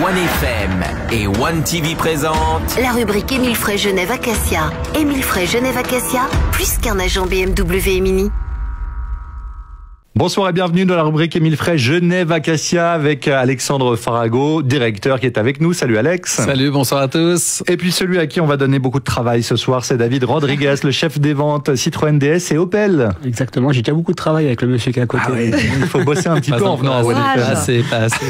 OneFM et One TV présentent la rubrique Émile Frey Genève Acacia. Émile Frey Genève Acacia, plus qu'un agent BMW et Mini. Bonsoir et bienvenue dans la rubrique Émile Frey Genève Acacia avec Alexandre Farago, directeur qui est avec nous. Salut Alex. Salut, bonsoir à tous. Et puis celui à qui on va donner beaucoup de travail ce soir, c'est David Rodriguez, le chef des ventes Citroën DS et Opel. Exactement, j'ai déjà beaucoup de travail avec le monsieur qui est à côté. Ah oui, il faut bosser un petit peu en venant à OneFM. Pas assez.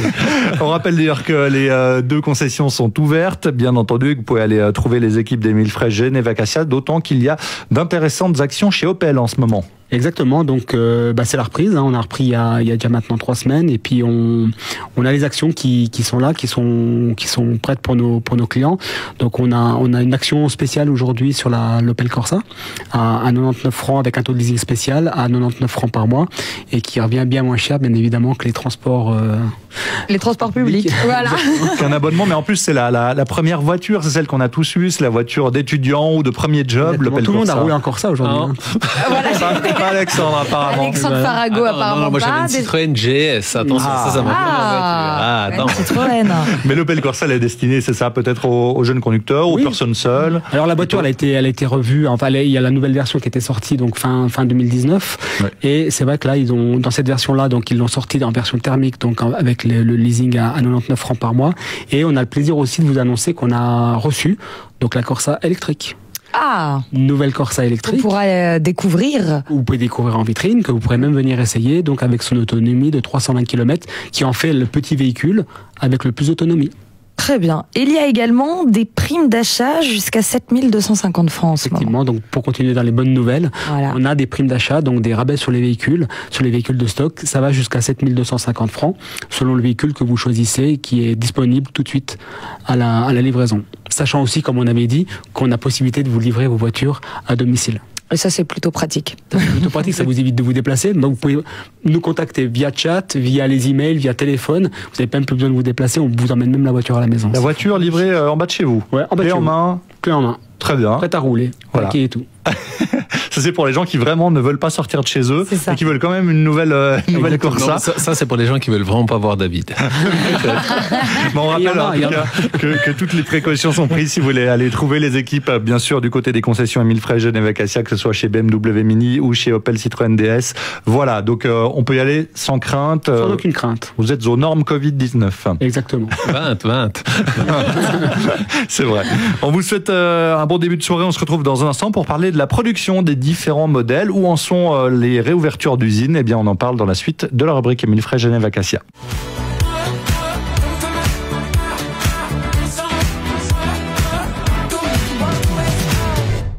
On rappelle d'ailleurs que les deux concessions sont ouvertes, bien entendu, que vous pouvez aller trouver les équipes d'Émile Frey Genève Acacia, d'autant qu'il y a d'intéressantes actions chez Opel en ce moment. Exactement, donc c'est la reprise, hein. On a repris il y a déjà maintenant 3 semaines et puis on a les actions qui sont là, qui sont prêtes pour nos clients. Donc on a une action spéciale aujourd'hui sur l'Opel Corsa à 99 francs avec un taux de leasing spécial à 99 francs par mois et qui revient bien moins cher bien évidemment que les transports publics. Voilà. C'est un abonnement, mais en plus c'est la première voiture, c'est celle qu'on a tous eue, c'est la voiture d'étudiant ou de premier job. L'Opel Tout le monde a roulé en Corsa aujourd'hui. Hein. Pas Alexandre apparemment. Alexandre Farago apparemment non, moi j'avais une Citroën GS. Attention, ça m'a attends. Citroën. Mais l'Opel Corsa, elle est destinée, c'est ça, peut-être aux jeunes conducteurs, aux personnes seules. Alors la voiture, elle a été revue. Enfin, il y a la nouvelle version qui était sortie donc fin 2019. Ouais. Et c'est vrai que là, dans cette version-là, donc ils l'ont sortie en version thermique, donc avec le leasing à 99 francs par mois. Et on a le plaisir aussi de vous annoncer qu'on a reçu donc la Corsa électrique. Ah, nouvelle Corsa électrique. Vous pourrez découvrir. Vous pouvez découvrir en vitrine, que vous pourrez même venir essayer, donc avec son autonomie de 320 km, qui en fait le petit véhicule avec le plus d'autonomie. Très bien. Il y a également des primes d'achat jusqu'à 7250 francs en ce moment. Effectivement, donc pour continuer dans les bonnes nouvelles, voilà. On a des primes d'achat, donc des rabais sur les véhicules de stock. Ça va jusqu'à 7250 francs, selon le véhicule que vous choisissez, qui est disponible tout de suite à la livraison. Sachant aussi, comme on avait dit, qu'on a possibilité de vous livrer vos voitures à domicile. Et ça, c'est plutôt pratique. Ça vous évite de vous déplacer. Donc, vous pouvez nous contacter via chat, via les emails, via téléphone. Vous n'avez même plus besoin de vous déplacer. On vous emmène même la voiture à la maison. La voiture livrée en bas de chez vous. Ouais, en bas de chez vous. Clé en main. Très bien. Prête à rouler. Voilà. Et tout. Ça, c'est pour les gens qui vraiment ne veulent pas sortir de chez eux et qui veulent quand même une nouvelle Corsa. Non, ça, c'est pour les gens qui veulent vraiment pas voir David. Bon, on rappelle en tout cas que toutes les précautions sont prises si vous voulez aller trouver les équipes, bien sûr, du côté des concessions Émile Frey Genève Acacia, que ce soit chez BMW Mini ou chez Opel Citroën DS. Voilà, donc on peut y aller sans crainte. Sans aucune crainte. Vous êtes aux normes Covid-19. Exactement. 20. C'est vrai. On vous souhaite un bon début de soirée. On se retrouve dans un instant pour parler de la production des différents modèles. Où en sont les réouvertures d'usines? Eh bien, on en parle dans la suite de la rubrique Émile Frey Genève Acacia.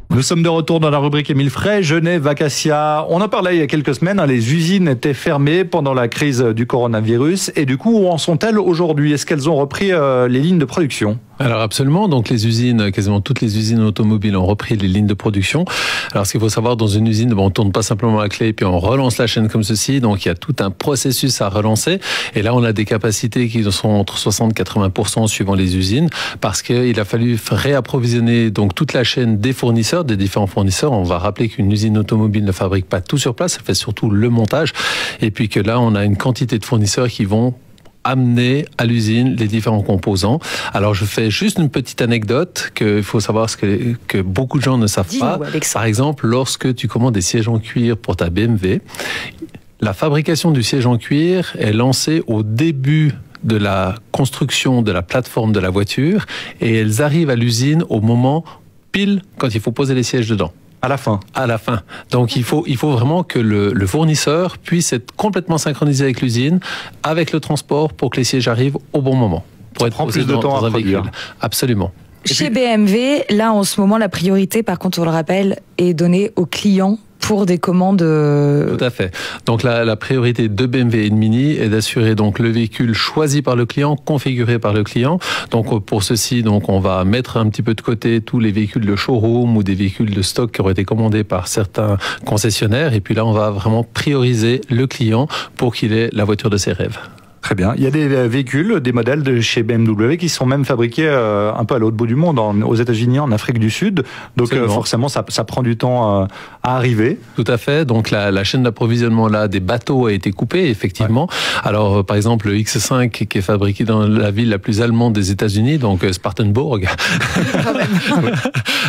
Nous sommes de retour dans la rubrique Émile Frey Genève Acacia. On en parlait il y a quelques semaines, les usines étaient fermées pendant la crise du coronavirus. Et du coup, où en sont-elles aujourd'hui? Est-ce qu'elles ont repris les lignes de production? Alors absolument, donc les usines, quasiment toutes les usines automobiles ont repris les lignes de production. Alors ce qu'il faut savoir, dans une usine, on tourne pas simplement la clé et puis on relance la chaîne comme ceci, donc il y a tout un processus à relancer. Et là, on a des capacités qui sont entre 60-80% suivant les usines, parce qu'il a fallu réapprovisionner donc toute la chaîne des fournisseurs, des différents fournisseurs. On va rappeler qu'une usine automobile ne fabrique pas tout sur place, elle fait surtout le montage. Et puis que là, on a une quantité de fournisseurs qui vont amener à l'usine les différents composants. Alors je fais juste une petite anecdote qu'il faut savoir que beaucoup de gens ne savent pas. Par exemple, lorsque tu commandes des sièges en cuir pour ta BMW, la fabrication du siège en cuir est lancée au début de la construction de la plateforme de la voiture et elles arrivent à l'usine au moment pile quand il faut poser les sièges dedans. À la fin. Donc il faut vraiment que le fournisseur puisse être complètement synchronisé avec l'usine, avec le transport, pour que les sièges arrivent au bon moment. Pour être plus de temps à produire. Absolument. Chez BMW, là en ce moment, la priorité, par contre, on le rappelle, est donnée aux clients pour des commandes. Tout à fait. Donc la priorité de BMW et de Mini est d'assurer donc le véhicule choisi par le client, configuré par le client. Donc pour ceci, donc on va mettre un petit peu de côté tous les véhicules de showroom ou des véhicules de stock qui auraient été commandés par certains concessionnaires. Et puis là, on va vraiment prioriser le client pour qu'il ait la voiture de ses rêves. Très bien. Il y a des véhicules, des modèles de chez BMW qui sont même fabriqués un peu à l'autre bout du monde, aux États-Unis, en Afrique du Sud. Donc forcément, ça prend du temps à arriver. Tout à fait. Donc la chaîne d'approvisionnement là des bateaux a été coupée, effectivement. Ouais. Alors par exemple le X5 qui est fabriqué dans la ville la plus allemande des États-Unis, donc Spartanburg.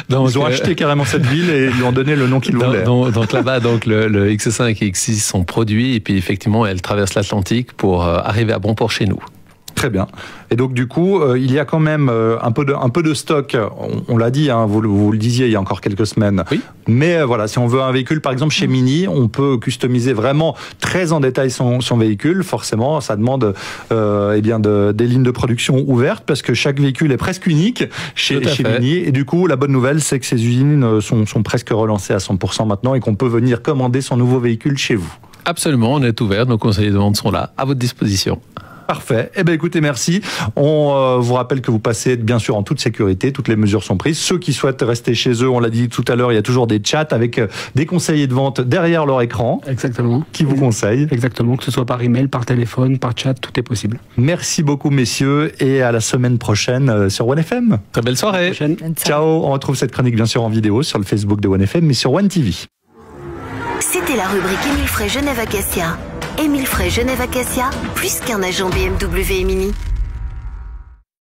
Donc, ils ont acheté carrément cette ville et lui ont donné le nom qu'ils voulaient. Donc là-bas, donc le X5 et X6 sont produits et puis effectivement, elles traversent l'Atlantique pour arriver à bon port chez nous. Très bien. Et donc du coup, il y a quand même un peu de stock. On l'a dit, hein, vous le disiez il y a encore quelques semaines. Oui. Mais voilà, si on veut un véhicule, par exemple chez Mini, on peut customiser vraiment très en détail son véhicule. Forcément, ça demande des lignes de production ouvertes parce que chaque véhicule est presque unique chez Mini. Et du coup, la bonne nouvelle, c'est que ces usines sont presque relancées à 100% maintenant et qu'on peut venir commander son nouveau véhicule chez vous. Absolument, on est ouvert. Nos conseillers de vente sont là, à votre disposition. Parfait. Eh bien, écoutez, merci. On vous rappelle que vous passez bien sûr en toute sécurité. Toutes les mesures sont prises. Ceux qui souhaitent rester chez eux, on l'a dit tout à l'heure, il y a toujours des chats avec des conseillers de vente derrière leur écran. Exactement. Qui vous conseillent. Exactement. Que ce soit par email, par téléphone, par chat, tout est possible. Merci beaucoup, messieurs, et à la semaine prochaine sur OneFM. Très belle soirée. Ciao. On retrouve cette chronique bien sûr en vidéo sur le Facebook de OneFM, mais sur One TV. C'était la rubrique Émile Frey Genève Acacia. Émile Frey Genève Acacia, plus qu'un agent BMW et Mini.